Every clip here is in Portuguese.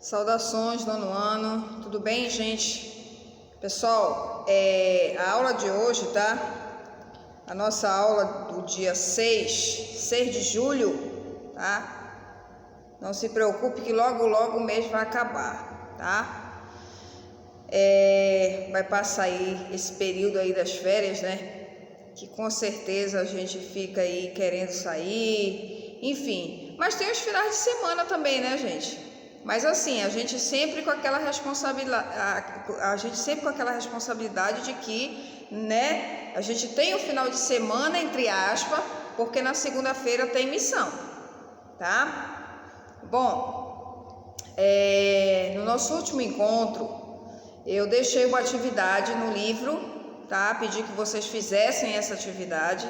Saudações, nono ano, tudo bem, gente? Pessoal, a aula de hoje, tá? A nossa aula do dia 6 de julho, tá? Não se preocupe que logo o mês vai acabar, tá? Vai passar aí esse período aí das férias, né? Que com certeza a gente fica aí querendo sair, enfim. Mas tem os finais de semana também, né, gente? Mas assim, a gente sempre com aquela responsabilidade de que, né, a gente tem o final de semana, entre aspas, porque na segunda-feira tem missão, tá? Bom, no nosso último encontro, eu deixei uma atividade no livro, tá? Pedi que vocês fizessem essa atividade,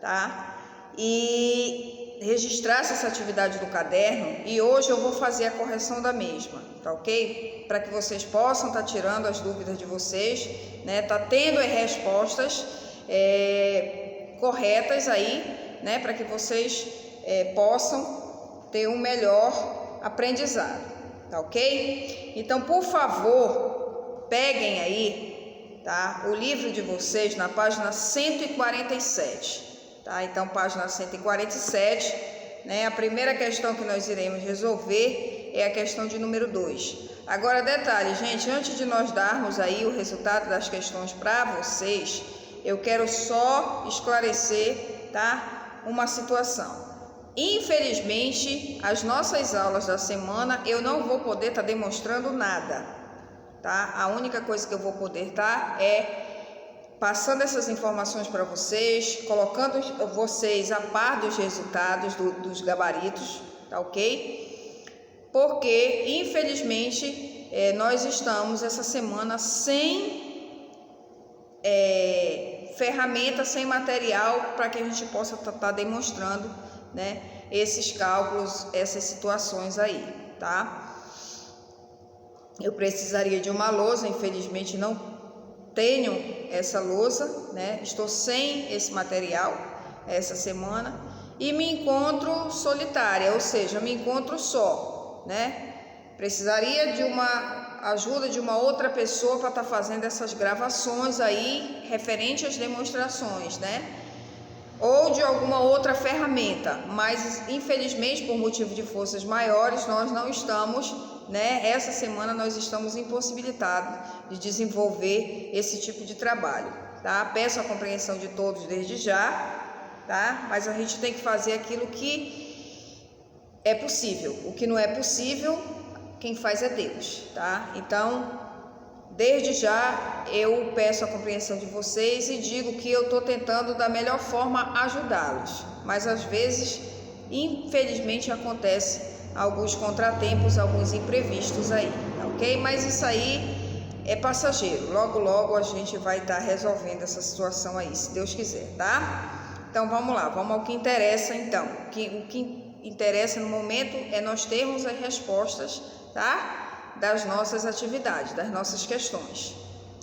tá? E registrasse essa atividade no caderno, e hoje eu vou fazer a correção da mesma, tá ok? Para que vocês possam estar tirando as dúvidas de vocês, né? Tá tendo as respostas corretas aí, né? Para que vocês possam ter um melhor aprendizado, tá ok? Então, por favor, peguem aí, tá? O livro de vocês na página 147. Tá? Então, página 147, né? A primeira questão que nós iremos resolver é a questão de número 2. Agora, detalhe, gente, antes de nós darmos aí o resultado das questões para vocês, eu quero só esclarecer, tá? Uma situação. Infelizmente, as nossas aulas da semana eu não vou poder estar demonstrando nada, tá? A única coisa que eu vou poder estar passando essas informações para vocês, colocando vocês a par dos resultados dos gabaritos, tá ok? Porque, infelizmente, nós estamos essa semana sem ferramenta, sem material para que a gente possa estar demonstrando, né, esses cálculos, essas situações aí, tá? Eu precisaria de uma lousa, infelizmente não tenho essa lousa, né? Estou sem esse material essa semana e me encontro solitária, ou seja, me encontro só, né? Precisaria de uma ajuda de uma outra pessoa para estar fazendo essas gravações aí referente às demonstrações, né? Ou de alguma outra ferramenta, mas infelizmente por motivo de forças maiores nós não estamos, né? Essa semana nós estamos impossibilitados de desenvolver esse tipo de trabalho, tá? Peço a compreensão de todos desde já, tá? Mas a gente tem que fazer aquilo que é possível. O que não é possível, quem faz é Deus, tá? Então, desde já eu peço a compreensão de vocês e digo que eu estou tentando da melhor forma ajudá-los, mas às vezes, infelizmente, acontece alguns contratempos, alguns imprevistos aí, tá ok? Mas isso aí é passageiro, logo a gente vai estar resolvendo essa situação aí, se Deus quiser, tá? Então vamos lá, vamos ao que interessa então. O que interessa no momento é nós termos as respostas, tá? Das nossas atividades, das nossas questões.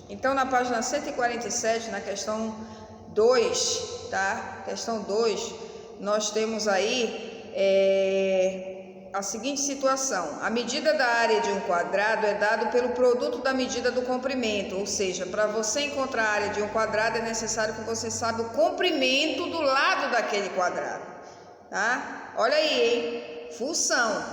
Então, na página 147, na questão 2, tá? Questão 2, nós temos aí a seguinte situação: a medida da área de um quadrado é dada pelo produto da medida do comprimento, ou seja, para você encontrar a área de um quadrado é necessário que você saiba o comprimento do lado daquele quadrado, tá? Olha aí, hein? Função.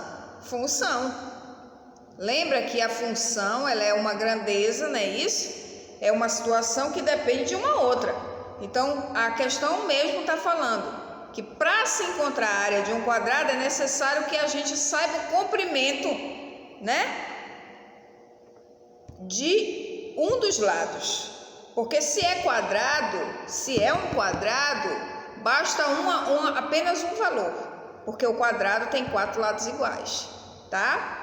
Lembra que a função, ela é uma grandeza, não é isso? É uma situação que depende de uma outra. Então, a questão mesmo está falando que para se encontrar a área de um quadrado é necessário que a gente saiba o comprimento, né, de um dos lados. Porque se é um quadrado, basta apenas um valor, porque o quadrado tem 4 lados iguais, tá?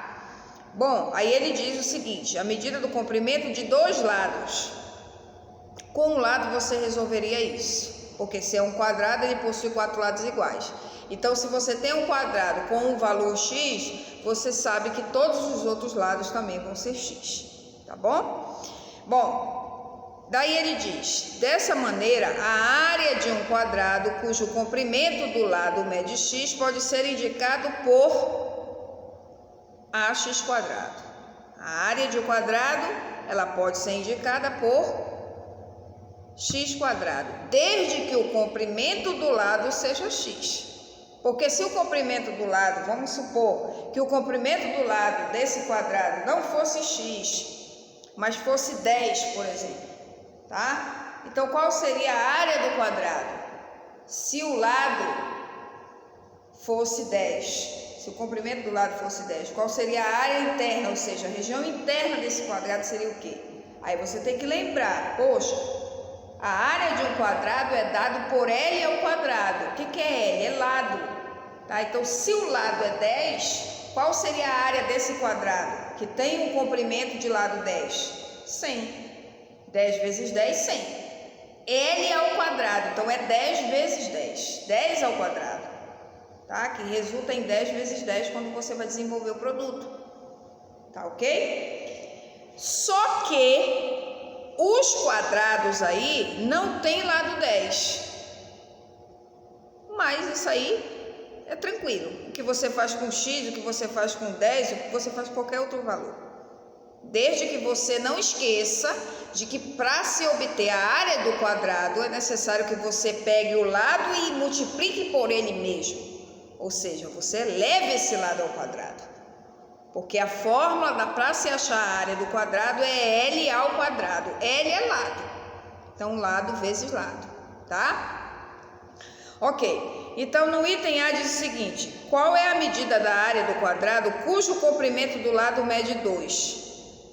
Bom, aí ele diz o seguinte: a medida do comprimento de 2 lados. Com um lado você resolveria isso, porque se é um quadrado ele possui 4 lados iguais. Então, se você tem um quadrado com um valor x, você sabe que todos os outros lados também vão ser x, tá bom? Bom, daí ele diz: dessa maneira, a área de um quadrado cujo comprimento do lado mede x pode ser indicado por AX². A área de um quadrado, ela pode ser indicada por x², desde que o comprimento do lado seja x. Porque se o comprimento do lado, vamos supor que o comprimento do lado desse quadrado não fosse x, mas fosse 10, por exemplo, tá? Então, qual seria a área do quadrado? Se o lado fosse 10, se o comprimento do lado fosse 10, qual seria a área interna, ou seja, a região interna desse quadrado seria o quê? Aí você tem que lembrar, poxa, a área de um quadrado é dado por L ao quadrado. O que é L? É lado. Tá? Então, se o lado é 10, qual seria a área desse quadrado? Que tem um comprimento de lado 10? 100. 10 vezes 10, 100. L ao quadrado, então é 10 vezes 10. 10 ao quadrado. Tá? Que resulta em 10 vezes 10 quando você vai desenvolver o produto. Tá ok? Só que os quadrados aí não tem lado 10. Mas isso aí é tranquilo. O que você faz com x, o que você faz com 10, o que você faz com qualquer outro valor. Desde que você não esqueça de que para se obter a área do quadrado é necessário que você pegue o lado e multiplique por ele mesmo. Ou seja, você leve esse lado ao quadrado. Porque a fórmula para se achar a área do quadrado é L ao quadrado. L é lado. Então, lado vezes lado, tá? Ok. Então, no item A diz o seguinte: qual é a medida da área do quadrado cujo comprimento do lado mede 2?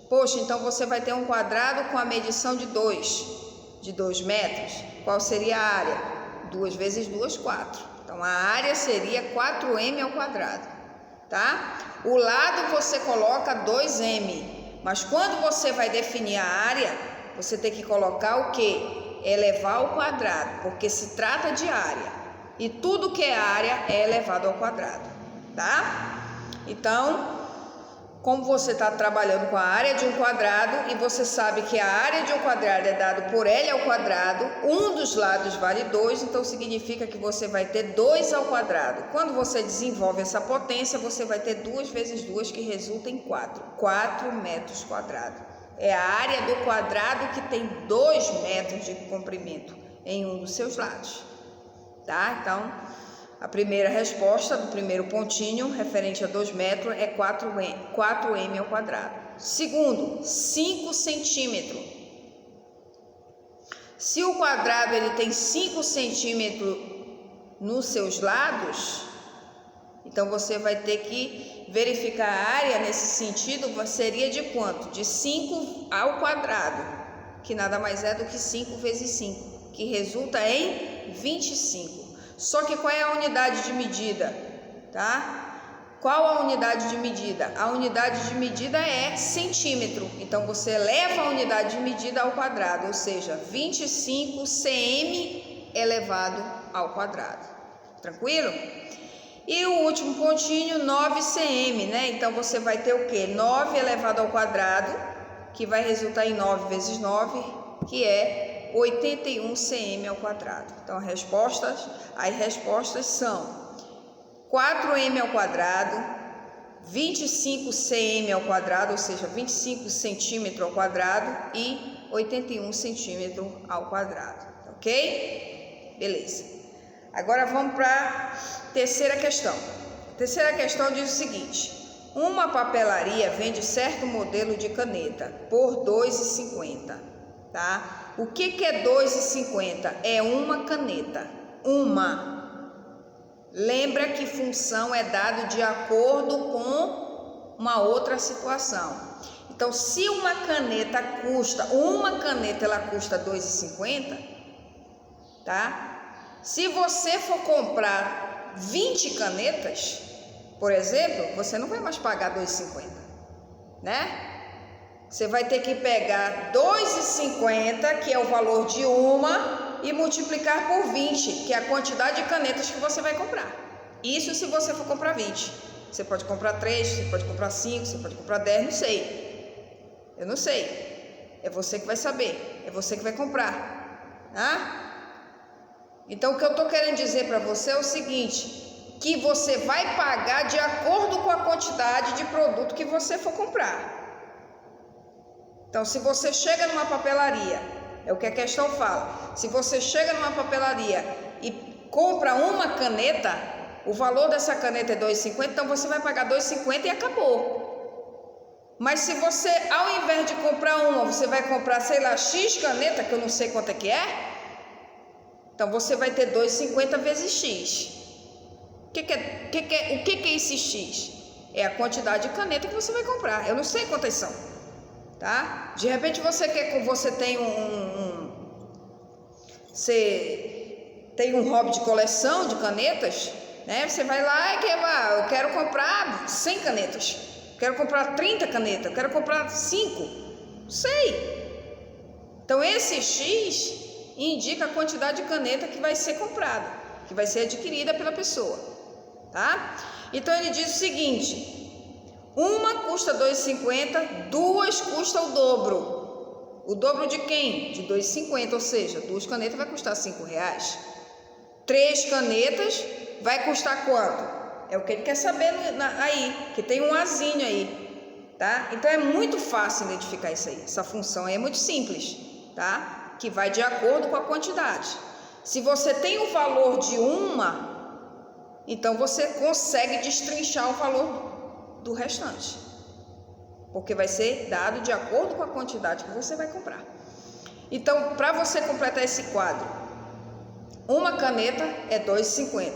Poxa, então você vai ter um quadrado com a medição de 2 metros. Qual seria a área? 2 vezes 2, 4. Então, a área seria 4m ao quadrado, tá? O lado você coloca 2m, mas quando você vai definir a área, você tem que colocar o quê? Elevar ao quadrado, porque se trata de área. E tudo que é área é elevado ao quadrado, tá? Então, como você está trabalhando com a área de um quadrado e você sabe que a área de um quadrado é dado por L ao quadrado, um dos lados vale 2, então significa que você vai ter 2 ao quadrado. Quando você desenvolve essa potência, você vai ter 2 vezes 2, que resulta em 4 metros quadrados. É a área do quadrado que tem 2 metros de comprimento em um dos seus lados, tá? Então, a primeira resposta do primeiro pontinho, referente a 2 metros, é 4m ao quadrado. Segundo, 5 centímetros. Se o quadrado ele tem 5 centímetros nos seus lados, então você vai ter que verificar a área nesse sentido, seria de quanto? De 5 ao quadrado, que nada mais é do que 5 vezes 5, que resulta em 25. Só que qual é a unidade de medida, tá? Qual a unidade de medida? A unidade de medida é centímetro. Então, você eleva a unidade de medida ao quadrado, ou seja, 25 cm elevado ao quadrado. Tranquilo? E o último pontinho, 9 cm, né? Então, você vai ter o quê? 9 elevado ao quadrado, que vai resultar em 9 vezes 9, que é 81 cm ao quadrado. Então, as respostas são 4m ao quadrado, 25 cm ao quadrado, ou seja, 25 centímetros ao quadrado e 81 centímetros ao quadrado, ok? Beleza. Agora vamos para a terceira questão. A terceira questão diz o seguinte: uma papelaria vende certo modelo de caneta por R$ 2,50, tá? O que é 2,50? É uma caneta, uma. Lembra que função é dado de acordo com uma outra situação. Então, se uma caneta ela custa 2,50, tá? Se você for comprar 20 canetas, por exemplo, você não vai mais pagar 2,50, né? Você vai ter que pegar 2,50, que é o valor de uma, e multiplicar por 20, que é a quantidade de canetas que você vai comprar. Isso se você for comprar 20. Você pode comprar 3, você pode comprar 5, você pode comprar 10, não sei. Eu não sei. É você que vai saber. É você que vai comprar. Tá? Então, o que eu estou querendo dizer para você é o seguinte: que você vai pagar de acordo com a quantidade de produto que você for comprar. Então, se você chega numa papelaria, é o que a questão fala, se você chega numa papelaria e compra uma caneta, o valor dessa caneta é R$ 2,50, então você vai pagar R$ 2,50 e acabou. Mas se você, ao invés de comprar uma, você vai comprar, sei lá, X caneta, que eu não sei quanto é que é, então você vai ter R$ 2,50 vezes X. O que é esse X? É a quantidade de caneta que você vai comprar. Eu não sei quantas são, tá? De repente você tem um hobby de coleção de canetas, né? Você vai lá e eu quero comprar 100 canetas, quero comprar 30 canetas, eu quero comprar 5, não sei. Então esse X indica a quantidade de caneta que vai ser comprada, que vai ser adquirida pela pessoa, tá? Então ele diz o seguinte: uma custa R$ 2,50, duas custa o dobro. O dobro de quem? De R$ 2,50, ou seja, 2 canetas vai custar R$ 5,00. 3 canetas vai custar quanto? É o que ele quer saber aí, que tem um azinho aí, tá? Então é muito fácil identificar isso aí. Essa função aí é muito simples, tá? Que vai de acordo com a quantidade. Se você tem o valor de uma, então você consegue destrinchar o valor do restante, porque vai ser dado de acordo com a quantidade que você vai comprar. Então, para você completar esse quadro, uma caneta é R$ 2,50,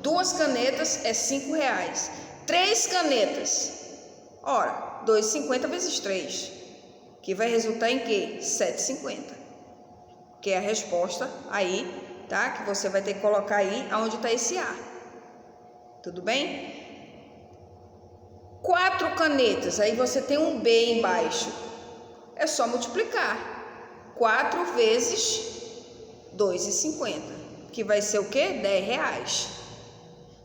2 canetas é R$ 5,00, 3 canetas, ora, R$ 2,50 vezes 3, que vai resultar em quê? R$ 7,50, que é a resposta aí, tá? Que você vai ter que colocar aí onde está esse A. Tudo bem? 4 canetas, aí você tem um B embaixo. É só multiplicar. 4 vezes R$ 2,50, que vai ser o quê? R$ 10.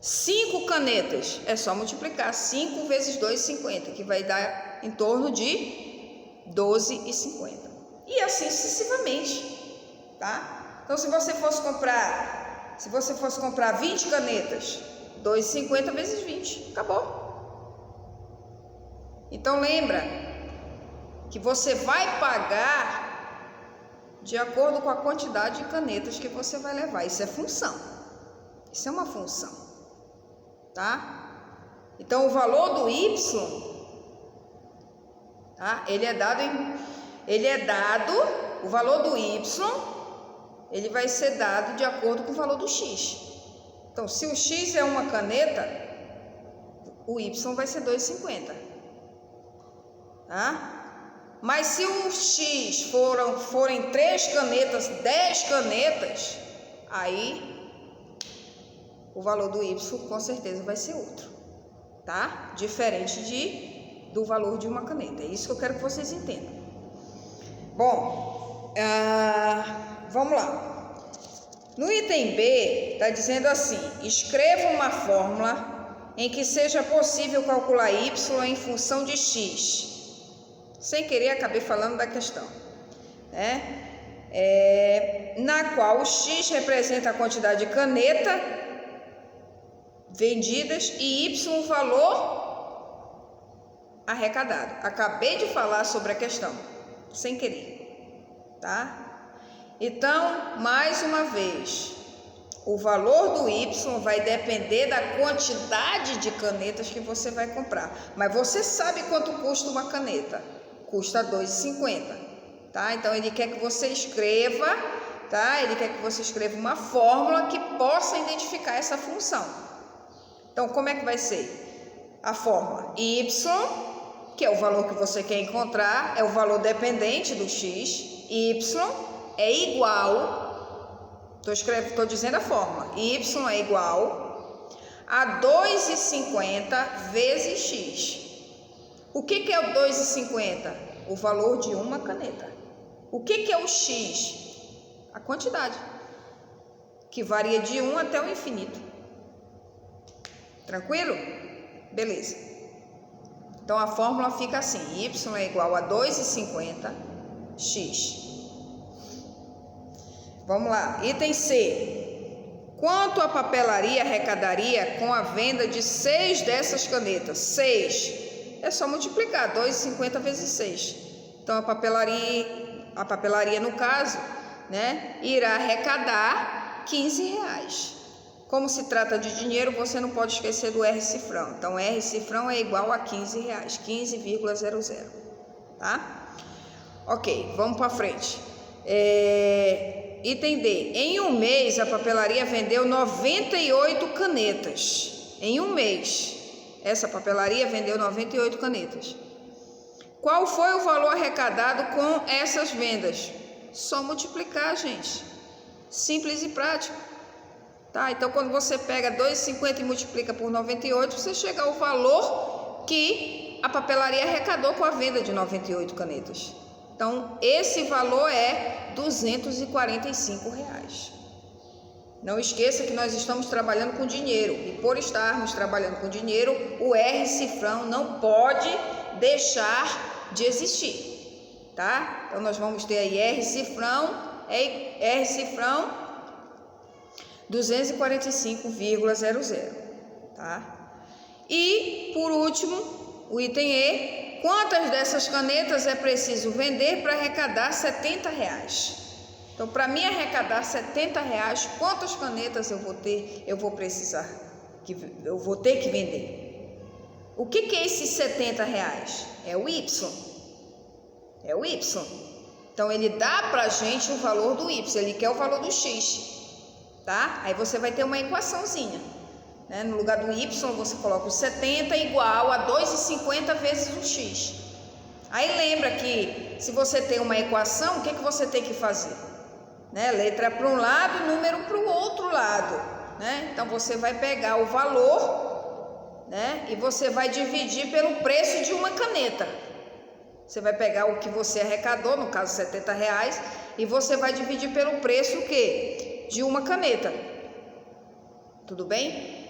5 canetas, é só multiplicar. 5 vezes R$ 2,50, que vai dar em torno de R$ 12,50. E assim sucessivamente, tá? Então, se você fosse comprar 20 canetas, R$ 2,50 vezes 20, acabou. Então lembra que você vai pagar de acordo com a quantidade de canetas que você vai levar. Isso é função. Isso é uma função, tá? Então o valor do Y, tá? O valor do Y, ele vai ser dado de acordo com o valor do X. Então, se o X é uma caneta, o Y vai ser R$ 2,50. Tá? Mas se o X forem 3 canetas, 10 canetas, aí o valor do Y com certeza vai ser outro, tá? Diferente do valor de uma caneta. É isso que eu quero que vocês entendam. Bom, vamos lá. No item B está dizendo assim: escreva uma fórmula em que seja possível calcular Y em função de X. Sem querer, acabei falando da questão, né? Na qual o X representa a quantidade de caneta vendidas e Y o valor arrecadado. Acabei de falar sobre a questão, sem querer, tá? Então, mais uma vez, o valor do Y vai depender da quantidade de canetas que você vai comprar. Mas você sabe quanto custa uma caneta? Custa R$ 2,50, tá? Então ele quer que você escreva, tá? Ele quer que você escreva uma fórmula que possa identificar essa função. Então, como é que vai ser? A fórmula Y, que é o valor que você quer encontrar, é o valor dependente do X. Y é igual, estou dizendo a fórmula, Y é igual a 2,50 vezes X. O que é o 2,50? O valor de uma caneta. O que é o X? A quantidade, que varia de 1 até o infinito. Tranquilo? Beleza. Então a fórmula fica assim: Y é igual a 2,50 X. Vamos lá, item C. Quanto a papelaria arrecadaria com a venda de 6 dessas canetas? 6. É só multiplicar, 2,50 vezes 6. Então, a papelaria no caso, né, irá arrecadar R$15. Como se trata de dinheiro, você não pode esquecer do R cifrão. Então, R cifrão é igual a R$15, 15,00, tá? Ok, vamos para frente. Item D. Em um mês, a papelaria vendeu 98 canetas. Em um mês, essa papelaria vendeu 98 canetas. Qual foi o valor arrecadado com essas vendas? Só multiplicar, gente. Simples e prático. Tá? Então, quando você pega 2,50 e multiplica por 98, você chega ao valor que a papelaria arrecadou com a venda de 98 canetas. Então, esse valor é R$245. Não esqueça que nós estamos trabalhando com dinheiro. E por estarmos trabalhando com dinheiro, o R cifrão não pode deixar de existir. Tá? Então, nós vamos ter aí R cifrão 245,00, tá? E, por último, o item E. Quantas dessas canetas é preciso vender para arrecadar R$70? Então, para mim arrecadar R$70, quantas canetas eu vou ter que vender? O que é esses R$70? É o Y. É o Y. Então, ele dá para a gente o valor do Y, ele quer o valor do X. Tá? Aí você vai ter uma equaçãozinha, né? No lugar do Y você coloca o 70 igual a 2,50 vezes o X. Aí lembra que se você tem uma equação, o que você tem que fazer? Né? Letra para um lado, número para o outro lado, né? Então você vai pegar o valor, né? E você vai dividir pelo preço de uma caneta. Você vai pegar o que você arrecadou, no caso R$70, e você vai dividir pelo preço o quê? De uma caneta. Tudo bem?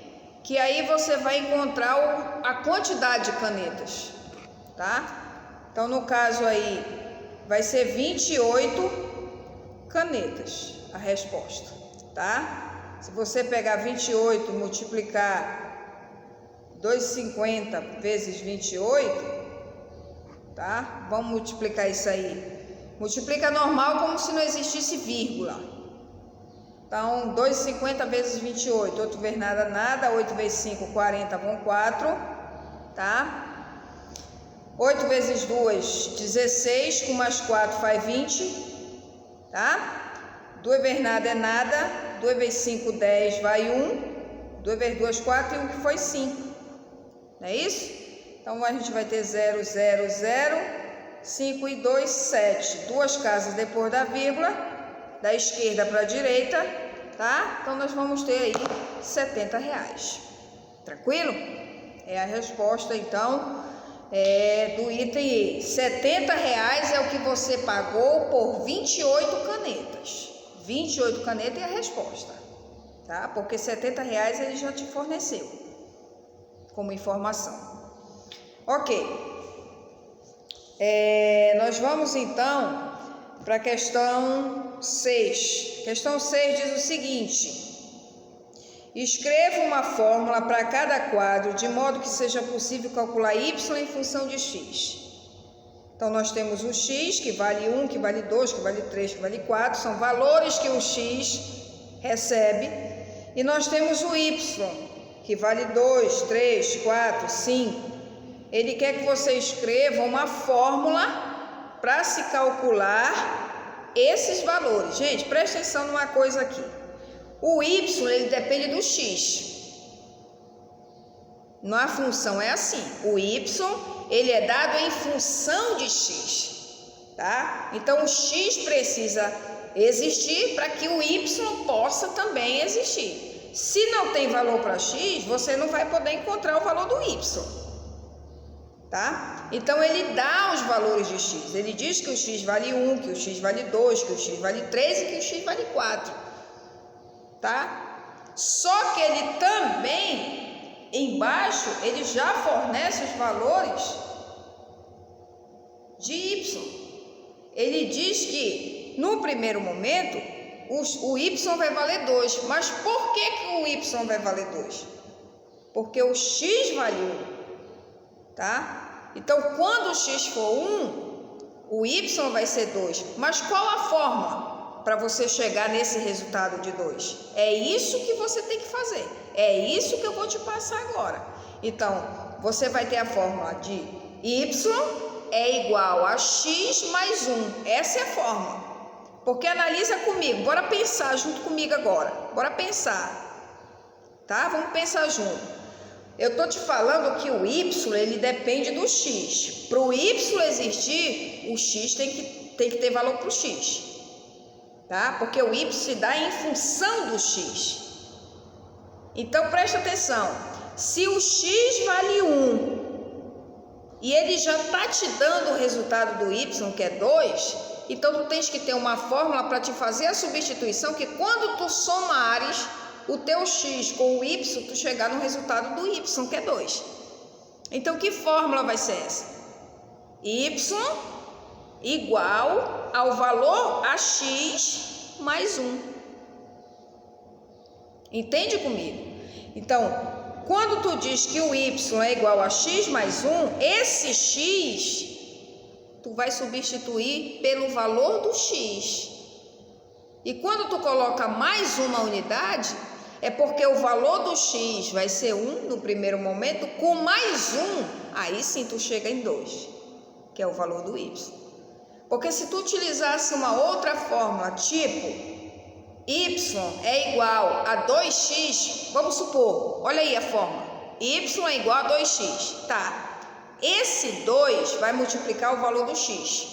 Que aí você vai encontrar a quantidade de canetas, tá? Então, no caso aí, vai ser 28 canetas a resposta, tá? Se você pegar 28 e multiplicar 2,50 vezes 28, tá? Vamos multiplicar isso aí. Multiplica normal como se não existisse vírgula. Então, 2,50 vezes 28, 8 vezes nada, 8 vezes 5, 40, vão 4, tá? 8 vezes 2, 16, com mais 4 faz 20, tá? 2 vezes nada é nada, 2 vezes 5, 10, vai 1, 2 vezes 2, 4 e 1 que foi 5, não é isso? Então, a gente vai ter 0, 0, 0, 5 e 2, 7, duas casas depois da vírgula, da esquerda para a direita, tá? Então, nós vamos ter aí R$70. Tranquilo? É a resposta, então, do item E. R$70 é o que você pagou por 28 canetas. 28 canetas é a resposta, tá? Porque R$70 ele já te forneceu como informação. Ok. Nós vamos, então, para a questão 6. Questão 6 diz o seguinte: escreva uma fórmula para cada quadro, de modo que seja possível calcular y em função de x. Então, nós temos o x, que vale 1, que vale 2, que vale 3, que vale 4, são valores que o x recebe. E nós temos o y, que vale 2, 3, 4, 5. Ele quer que você escreva uma fórmula para se calcular esses valores. Gente, presta atenção numa coisa aqui. O y, ele depende do x. Na função é assim. O y, ele é dado em função de x, tá? Então, o x precisa existir para que o y possa também existir. Se não tem valor para x, você não vai poder encontrar o valor do y, tá? Então, ele dá os valores de x. Ele diz que o x vale 1, que o x vale 2, que o x vale 3 e que o x vale 4, tá? Só que ele também, embaixo, ele já fornece os valores de y. Ele diz que, no primeiro momento, o y vai valer 2. Mas por que o y vai valer 2? Porque o x vale 1, tá? Então, quando o x for 1, o y vai ser 2. Mas qual a forma para você chegar nesse resultado de 2? É isso que você tem que fazer. É isso que eu vou te passar agora. Então, você vai ter a fórmula de y é igual a x mais 1. Essa é a fórmula. Porque analisa comigo. Bora pensar junto comigo agora. Bora pensar. Tá? Vamos pensar junto. Eu tô te falando que o y, ele depende do x. Para o y existir, o x tem que ter valor para o x. Tá? Porque o y se dá em função do x. Então, presta atenção. Se o x vale 1 e ele já está te dando o resultado do y, que é 2, então tu tens que ter uma fórmula para te fazer a substituição, que quando tu somares o teu x com o y, tu chegar no resultado do y, que é 2. Então, que fórmula vai ser essa? Y igual ao valor a x mais 1. Entende comigo? Então, quando tu diz que o y é igual a x mais 1, esse x tu vai substituir pelo valor do x. E quando tu coloca mais uma unidade, é porque o valor do x vai ser 1 no primeiro momento, com mais 1, aí sim tu chega em 2, que é o valor do y. Porque se tu utilizasse uma outra fórmula, tipo y é igual a 2x, vamos supor, olha aí a fórmula, y é igual a 2x, tá? Esse 2 vai multiplicar o valor do x,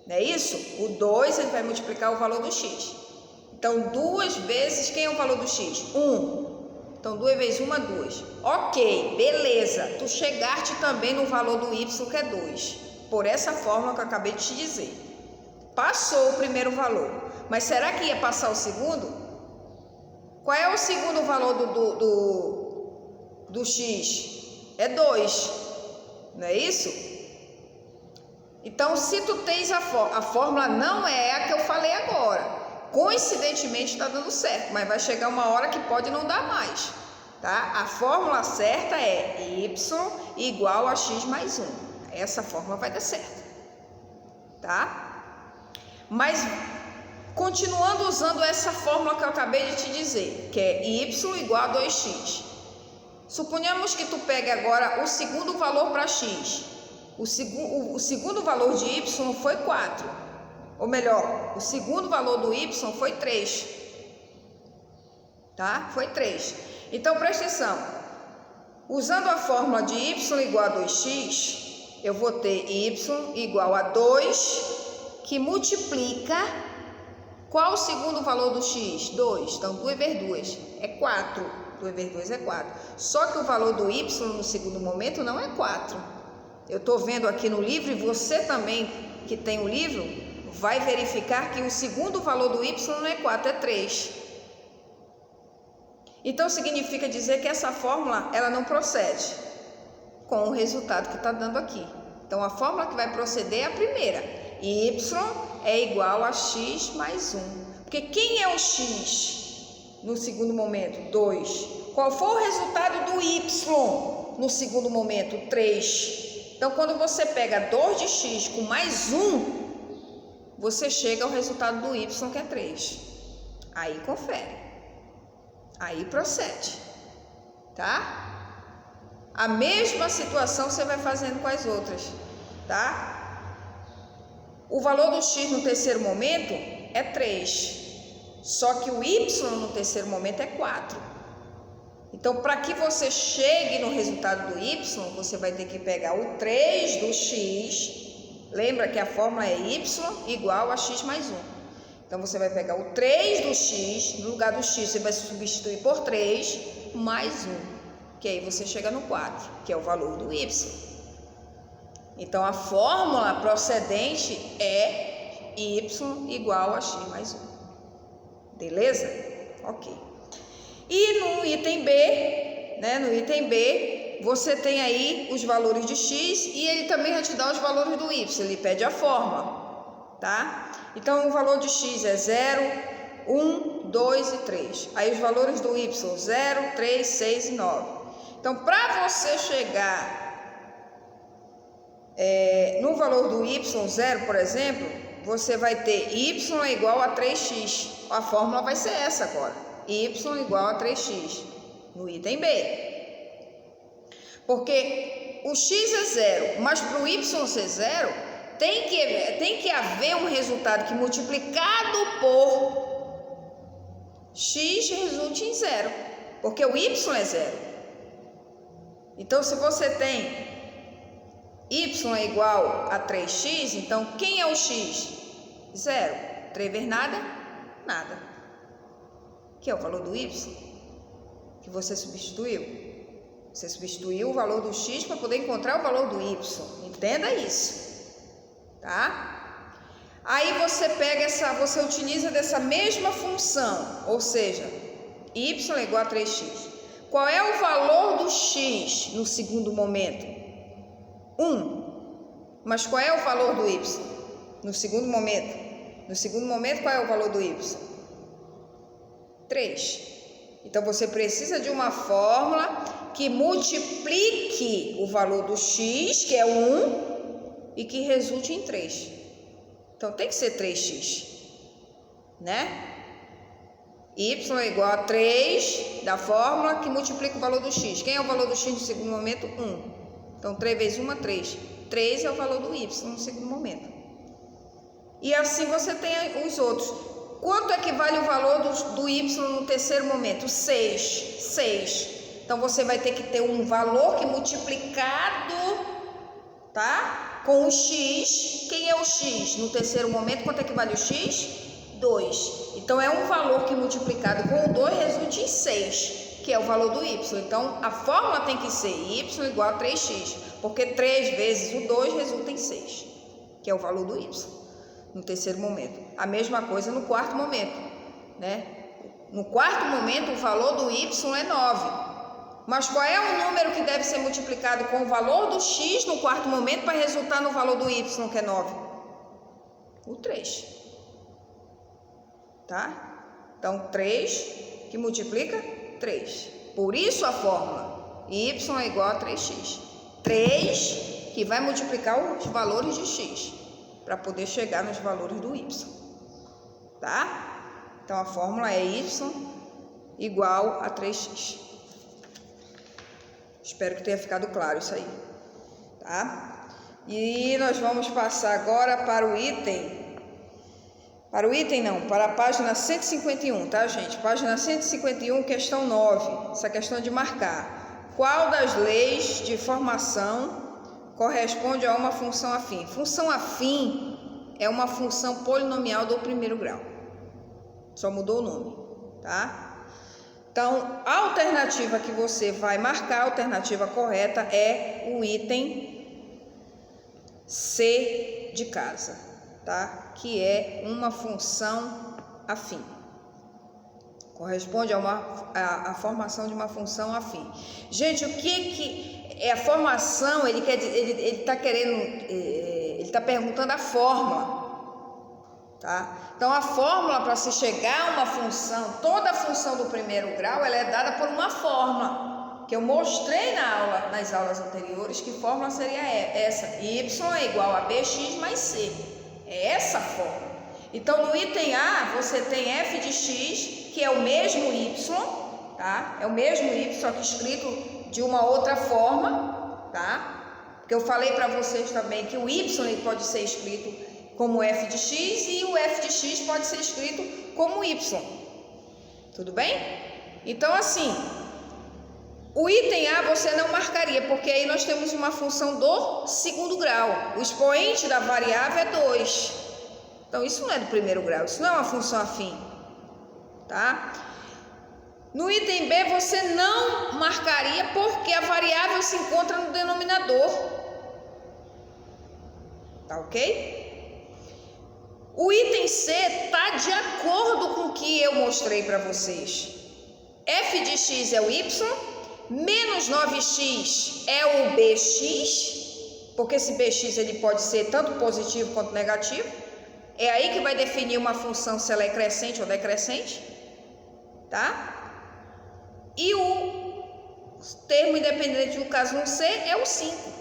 não é isso? O 2 ele vai multiplicar o valor do x. Então, 2 vezes, quem é o valor do x? 1. Então, 2 vezes 1 é 2. Ok, beleza. Tu chegaste também no valor do y, que é 2. Por essa fórmula que eu acabei de te dizer. Passou o primeiro valor. Mas será que ia passar o segundo? Qual é o segundo valor do x? É 2. Não é isso? Então, se tu tens a fórmula não é a que eu falei agora. Coincidentemente está dando certo, mas vai chegar uma hora que pode não dar mais, tá? A fórmula certa é y igual a x mais 1. Essa fórmula vai dar certo, tá? Mas continuando usando essa fórmula que eu acabei de te dizer, que é y igual a 2x. Suponhamos que tu pegue agora o segundo valor para x. O segundo valor de y foi 4. Ou melhor, o segundo valor do y foi 3. Tá? Foi 3. Então, presta atenção. Usando a fórmula de y igual a 2x, eu vou ter y igual a 2, que multiplica... Qual o segundo valor do x? 2. Então, 2 vezes 2 é 4. 2 vezes 2 é 4. Só que o valor do y no segundo momento não é 4. Eu estou vendo aqui no livro, e você também que tem o livro, vai verificar que o segundo valor do y não é 4, é 3. Então, significa dizer que essa fórmula ela não procede com o resultado que está dando aqui. Então, a fórmula que vai proceder é a primeira. Y é igual a x mais 1. Porque quem é o x no segundo momento? 2. Qual foi o resultado do y no segundo momento? 3. Então, quando você pega 2 de x com mais 1, você chega ao resultado do y, que é 3. Aí confere. Aí procede. Tá? A mesma situação você vai fazendo com as outras. Tá? O valor do x no terceiro momento é 3. Só que o y no terceiro momento é 4. Então, para que você chegue no resultado do y, você vai ter que pegar o 3 do x. Lembra que a fórmula é y igual a x mais 1. Então, você vai pegar o 3 do x, no lugar do x você vai substituir por 3 mais 1. Que aí você chega no 4, que é o valor do y. Então, a fórmula procedente é y igual a x mais 1. Beleza? Ok. E no item B, no item B, você tem aí os valores de x e ele também vai te dar os valores do y. Ele pede a fórmula, tá? Então, o valor de x é 0, 1, 2 e 3. Aí os valores do y, 0, 3, 6 e 9. Então, para você chegar no valor do y, 0, por exemplo, você vai ter y é igual a 3x. A fórmula vai ser essa agora. Y igual a 3x, no item B. Porque o x é 0, mas para o y ser 0, tem que haver um resultado que multiplicado por x resulte em 0. Porque o y é 0. Então, se você tem y é igual a 3x, então quem é o x? 0. 3 vezes nada? Nada. Que é o valor do y que você substituiu. Você substituiu o valor do x para poder encontrar o valor do y. Entenda isso. Tá? Aí você pega você utiliza dessa mesma função, ou seja, y é igual a 3x. Qual é o valor do x no segundo momento? 1. Mas qual é o valor do y no segundo momento? No segundo momento, qual é o valor do y? 3. Então, você precisa de uma fórmula que multiplique o valor do x, que é 1, e que resulte em 3. Então, tem que ser 3x, né? Y é igual a 3 da fórmula que multiplica o valor do x. Quem é o valor do x no segundo momento? 1. Então, 3 vezes 1 é 3. 3 é o valor do y no segundo momento. E assim você tem os outros. Quanto é que vale o valor do y no terceiro momento? 6. 6. Então, você vai ter que ter um valor que multiplicado, tá? Com o x. Quem é o x no terceiro momento? Quanto é que vale o x? 2. Então, é um valor que multiplicado com o 2 resulta em 6, que é o valor do y. Então, a fórmula tem que ser y igual a 3x, porque 3 vezes o 2 resulta em 6, que é o valor do y no terceiro momento. A mesma coisa no quarto momento, né? No quarto momento, o valor do y é 9. Mas qual é o número que deve ser multiplicado com o valor do x no quarto momento para resultar no valor do y, que é 9? O 3. Tá? Então, 3 que multiplica 3. Por isso a fórmula y é igual a 3x. 3 que vai multiplicar os valores de x para poder chegar nos valores do y. Tá? Então, a fórmula é y igual a 3x. Espero que tenha ficado claro isso aí. Tá? E nós vamos passar agora para o item... Para a página 151, tá, gente? Página 151, questão 9. Essa questão de marcar. Qual das leis de formação corresponde a uma função afim? Função afim é uma função polinomial do primeiro grau. Só mudou o nome, tá? Então, a alternativa que você vai marcar, a alternativa correta é o item C de casa, tá? Que é uma função afim. Corresponde a formação de uma função afim. Gente, o que é a formação? Ele está perguntando a fórmula, tá? Então, a fórmula para se chegar a uma função, toda a função do primeiro grau, ela é dada por uma fórmula que eu mostrei nas aulas anteriores. Que fórmula seria essa? Y é igual a bx mais c. É essa a fórmula. Então, no item A, você tem f de x, que é o mesmo y, tá? É o mesmo y, só que escrito de uma outra forma, tá? Porque eu falei para vocês também que o y pode ser escrito como f de x e o f de x pode ser escrito como y. Tudo bem? Então, assim, o item A você não marcaria, porque aí nós temos uma função do segundo grau. O expoente da variável é 2. Então, isso não é do primeiro grau, isso não é uma função afim, tá? No item B, você não marcaria porque a variável se encontra no denominador. Tá ok? O item C está de acordo com o que eu mostrei para vocês. F de x é o y, menos 9x é o bx, porque esse bx ele pode ser tanto positivo quanto negativo. É aí que vai definir uma função se ela é crescente ou decrescente, tá? E o termo independente do caso 1C é o 5.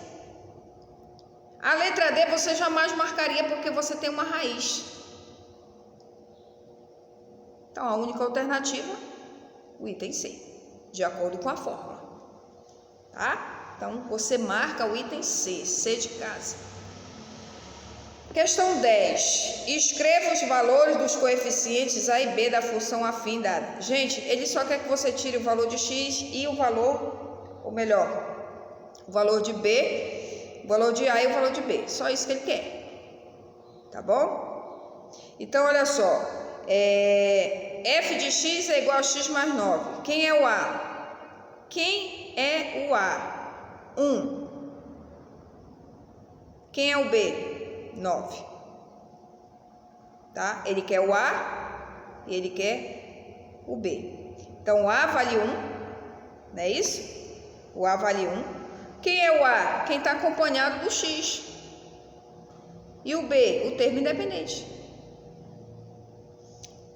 A letra D você jamais marcaria porque você tem uma raiz. Então, a única alternativa, o item C, de acordo com a fórmula. Tá? Então, você marca o item C, C de casa. Questão 10. Escreva os valores dos coeficientes A e B da função afim dada. Gente, ele só quer que você tire o valor de x e o valor, ou melhor, o valor de B, o valor de A e o valor de B. Só isso que ele quer. Tá bom? Então, olha só. F de x é igual a x mais 9. Quem é o A? Quem é o A? 1. Quem é o B? 9. Tá? Ele quer o A e ele quer o B. Então, o A vale 1, não é isso? O A vale 1. Quem é o A? Quem está acompanhado do X. E o B? O termo independente.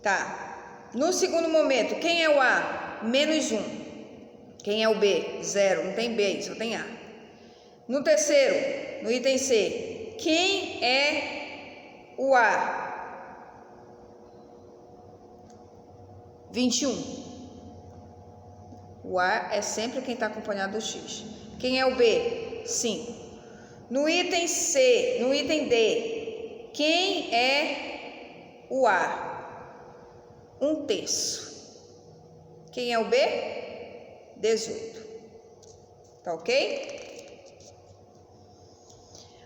Tá. No segundo momento, quem é o A? Menos 1. Quem é o B? 0. Não tem B, só tem A. No terceiro, no item C, quem é o A? 21. O A é sempre quem está acompanhado do X. Quem é o B? 5. No item C, no item D, quem é o A? 1/3. Quem é o B? 18. Tá ok?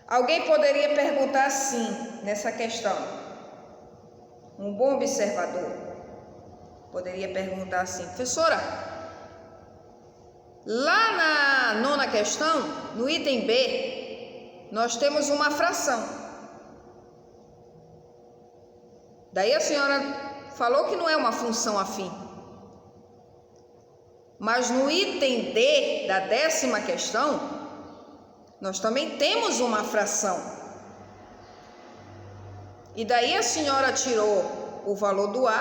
Alguém poderia perguntar assim, nessa questão. Um bom observador poderia perguntar assim: professora, lá na nona questão, no item B, nós temos uma fração. Daí a senhora falou que não é uma função afim. Mas no item D da 10ª questão, nós também temos uma fração. E daí a senhora tirou o valor do A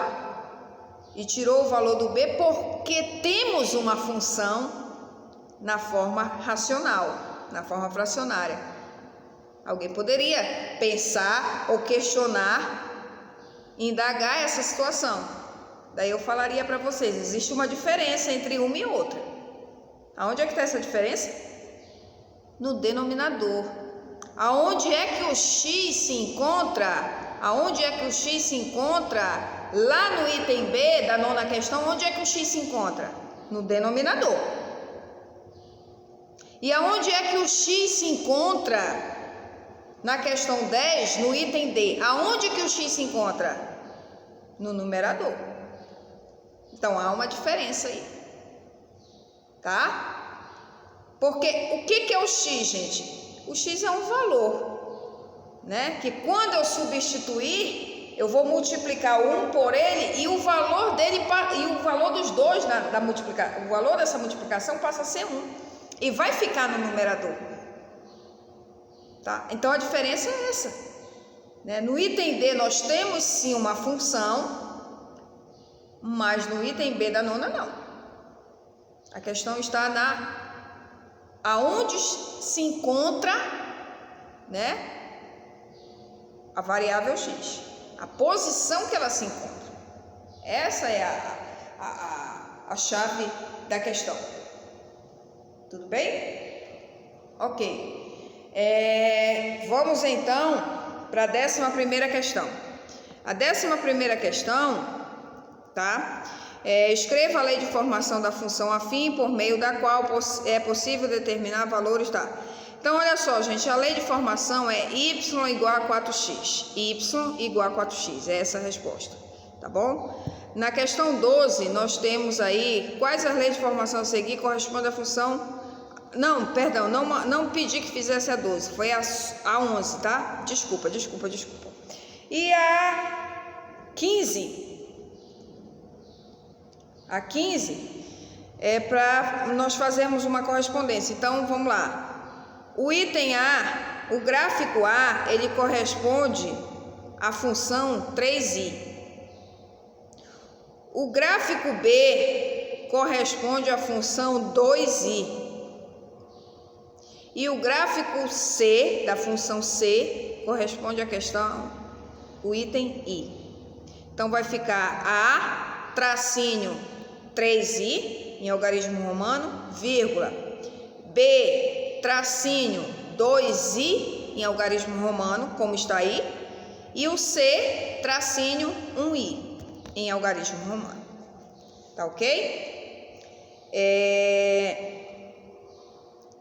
e tirou o valor do B porque temos uma função na forma racional, na forma fracionária. Alguém poderia pensar ou questionar, indagar essa situação. Daí eu falaria para vocês, existe uma diferença entre uma e outra. Aonde é que está essa diferença? No denominador. Aonde é que o x se encontra? Aonde é que o x se encontra? Lá no item B da nona questão, onde é que o x se encontra? No denominador. E aonde é que o x se encontra? Na questão 10, no item D. Aonde que o x se encontra? No numerador. Então, há uma diferença aí. Tá? Porque o que é o x, gente? O x é um valor, né? Que quando eu substituir, eu vou multiplicar 1 por ele e o valor dele e o valor dos dois da multiplicação, o valor dessa multiplicação passa a ser 1 e vai ficar no numerador. Tá? Então a diferença é essa, né? No item D nós temos sim uma função, mas no item B da nona não. A questão está aonde se encontra, né, a variável x, a posição que ela se encontra. Essa é a chave da questão. Tudo bem? Ok. Vamos então para a 11ª questão. A 11ª questão, tá? Escreva a lei de formação da função afim por meio da qual é possível determinar valores da... Então, olha só, gente, a lei de formação é y igual a 4x. y igual a 4x, é essa a resposta, tá bom? Na questão 12, nós temos aí quais as leis de formação a seguir correspondem à função... Não, perdão, não pedi que fizesse a 12, foi a 11, tá? Desculpa. E a 15... A 15 é para nós fazermos uma correspondência. Então, vamos lá. O item A, o gráfico A, ele corresponde a função 3i. O gráfico B corresponde à função 2i. E o gráfico C, da função C, corresponde à questão, o item I. Então, vai ficar A, tracinho 3i, em algarismo romano, vírgula, B, tracinho 2i, em algarismo romano, como está aí, e o C, tracinho 1i, em algarismo romano. Tá ok?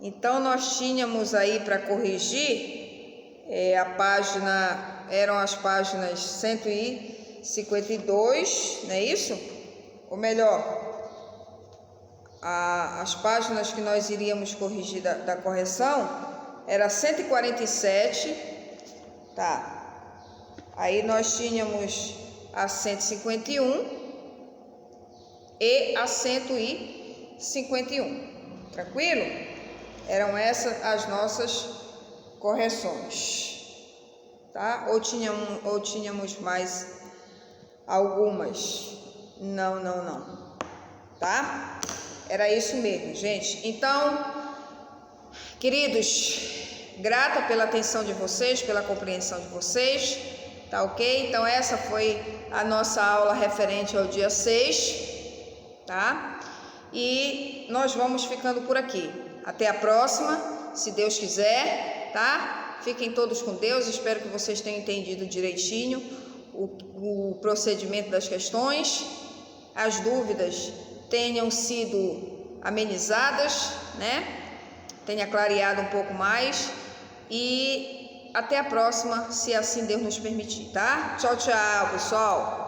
Então, nós tínhamos aí para corrigir a página, eram as páginas 152, não é isso? Ou melhor, as páginas que nós iríamos corrigir da correção era 147, tá? Aí nós tínhamos a 151 e a 151, tranquilo? Eram essas as nossas correções, tá? Ou tínhamos mais algumas? Não, tá? Era isso mesmo, gente. Então, queridos, grata pela atenção de vocês, pela compreensão de vocês, tá ok? Então, essa foi a nossa aula referente ao dia 6, tá? E nós vamos ficando por aqui. Até a próxima, se Deus quiser, tá? Fiquem todos com Deus, espero que vocês tenham entendido direitinho o procedimento das questões, as dúvidas tenham sido amenizadas, né? Tenha clareado um pouco mais e até a próxima, se assim Deus nos permitir, tá? Tchau, tchau, pessoal!